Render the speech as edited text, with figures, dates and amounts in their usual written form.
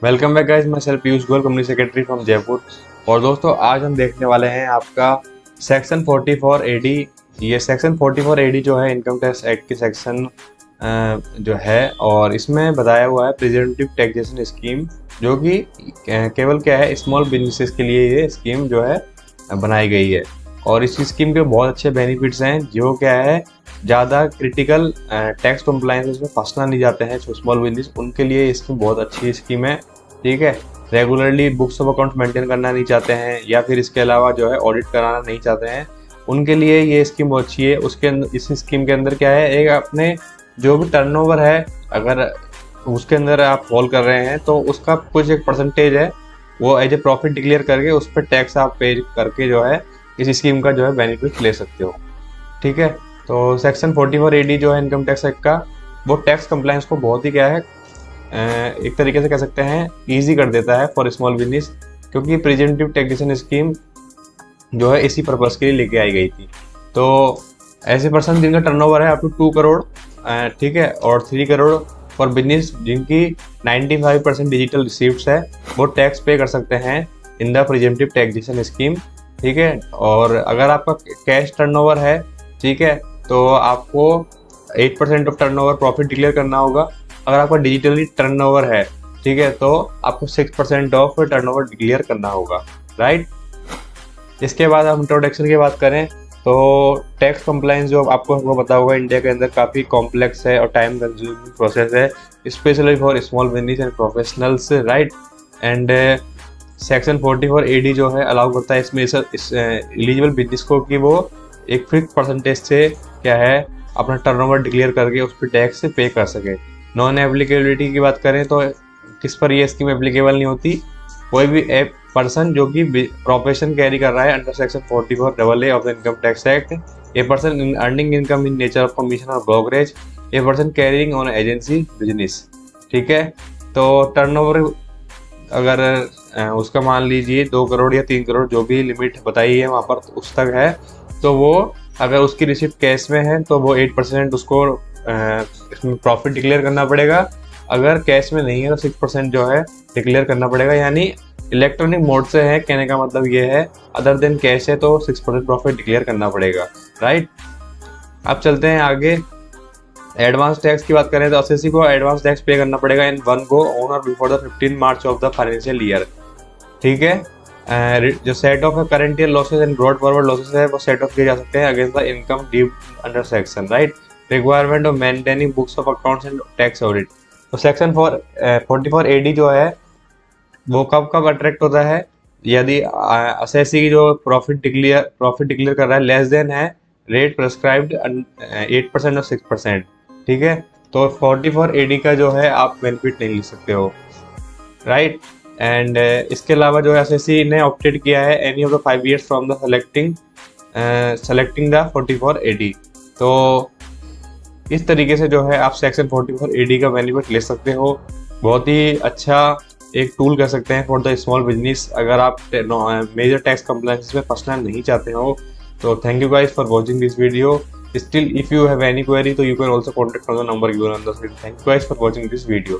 Welcome back guys, मैं sir Piyush Goyal, company secretary from Jaipur. और दोस्तों, आज हम देखने वाले हैं आपका सेक्शन 44 एडी। ये सेक्शन 44 एडी जो है इनकम टैक्स एक्ट की सेक्शन जो है, और इसमें बताया हुआ है प्रिजेंटिव टैक्सेशन स्कीम, जो कि केवल क्या है, स्मॉल बिजनेसेस के लिए ये स्कीम जो है बनाई गई है। और इस स्कीम के बहुत अच्छे बेनिफिट्स हैं, जो क्या है, ज़्यादा क्रिटिकल टैक्स कंप्लायंस में फंसना नहीं जाते हैं जो स्मॉल बिजनेस, उनके लिए ये स्कीम बहुत अच्छी स्कीम है। ठीक है, regularly books of account maintain करना नहीं चाहते हैं, या फिर इसके अलावा जो है ऑडिट कराना नहीं चाहते हैं, उनके लिए ये स्कीम बहुत अच्छी है। उसके इस स्कीम के अंदर क्या है, एक अपने जो भी टर्नओवर है, अगर उसके अंदर आप फॉल कर रहे हैं तो उसका कुछ एक परसेंटेज है, वो एज ए प्रॉफिट डिक्लेयर करके उस पर टैक्स आप पे करके जो है इस स्कीम का जो है बेनिफिट ले सकते हो। ठीक है, तो सेक्शन 44 एडी जो है इनकम टैक्स एक्ट का, वो टैक्स कंप्लायंस को बहुत ही क्या है, एक तरीके से कह सकते हैं इजी कर देता है फॉर स्मॉल बिजनेस, क्योंकि प्रिजेंटिव टैक्सेशन स्कीम जो है इसी पर्पस के लिए लेके आई गई थी। तो ऐसे पर्सन जिनका टर्नओवर है अप टू 2 करोड़, ठीक है, और 3 करोड़ फॉर बिजनेस जिनकी 95% डिजिटल रिसीप्ट्स है, वो टैक्स पे कर सकते हैं इन द प्रिजेंटिव टैक्सेशन स्कीम। ठीक है, और अगर आपका कैश टर्नओवर है, ठीक है, तो आपको 8% ऑफ टर्नओवर प्रॉफिट डिक्लेयर करना होगा। अगर आपका डिजिटली टर्नओवर है, ठीक है, तो आपको 6% ऑफ टर्नओवर डिक्लेयर करना होगा। राइट, इसके बाद हम इंट्रोडक्शन की बात करें तो टैक्स कंप्लायंस जो आपको पता होगा, इंडिया के अंदर काफ़ी कॉम्प्लेक्स है और टाइम कंज्यूमिंग प्रोसेस है, specially for small business and professionals. Right, and section 44 AD जो है अलाउ करता है इसमें एलिजिबल बिजनेस को कि वो एक फिक्स परसेंटेज से क्या है अपना टर्नओवर डिक्लेयर करके उस पर टैक्स पे कर सके। नॉन एप्लीकेबिलिटी की बात करें तो किस पर ये स्कीम एप्लीकेबल नहीं होती, कोई भी पर्सन जो कि प्रोफेशन कैरी कर रहा है under section 44AA of the income tax act, a person in earning income in nature of commission और brokerage, a person carrying on agency business. ठीक है, तो टर्नओवर अगर उसका मान लीजिए 2 करोड़ या 3 करोड़ जो भी लिमिट बताई है वहाँ पर उस तक है, तो वो अगर उसकी रिसिप्ट कैश में है तो वो 8% उसको इसमें प्रॉफिट डिक्लेयर करना पड़ेगा। अगर कैश में नहीं है तो 6% जो है डिक्लेयर करना पड़ेगा, यानी इलेक्ट्रॉनिक मोड से है, कहने का मतलब ये है, अदर देन कैश है तो 6% प्रॉफिट डिक्लेयर करना पड़ेगा। राइट, अब चलते हैं आगे। एडवांस टैक्स की बात करें तो एसएससी को एडवांस टैक्स पे करना पड़ेगा इन वन गो ऑन और before the 15 March of the financial year. ठीक है, जो सेट ऑफ है current year losses and brought forward losses है, वो सेट ऑफ किए जा सकते हैं against the income due under section. Right, requirement of maintaining books of accounts and tax audit. तो सेक्शन 44 एडी जो है वो कब कब अट्रैक्ट होता है, यदि एसएससी की जो प्रॉफिट डिक्लेयर कर रहा है लेस देन है रेट प्रेस्क्राइब्ड 8% और 6%। ठीक है, तो 44 एडी का जो है आप बेनिफिट नहीं ले सकते हो। राइट, एंड इसके अलावा जो है एसएससी ने ऑप्टेड किया है any of the 5 years from the selecting the 44 AD. तो इस तरीके से जो है आप सेक्शन 44 एडी का बेनिफिट ले सकते हो। बहुत ही अच्छा एक टूल कह सकते हैं फॉर द स्मॉल बिजनेस, अगर आप मेजर टैक्स कंप्लायंस में फंसना नहीं चाहते हो। तो thank you guys for watching this video. Still, if you have any query, so you can also contact on the number given on the screen. Thank you guys for watching this video.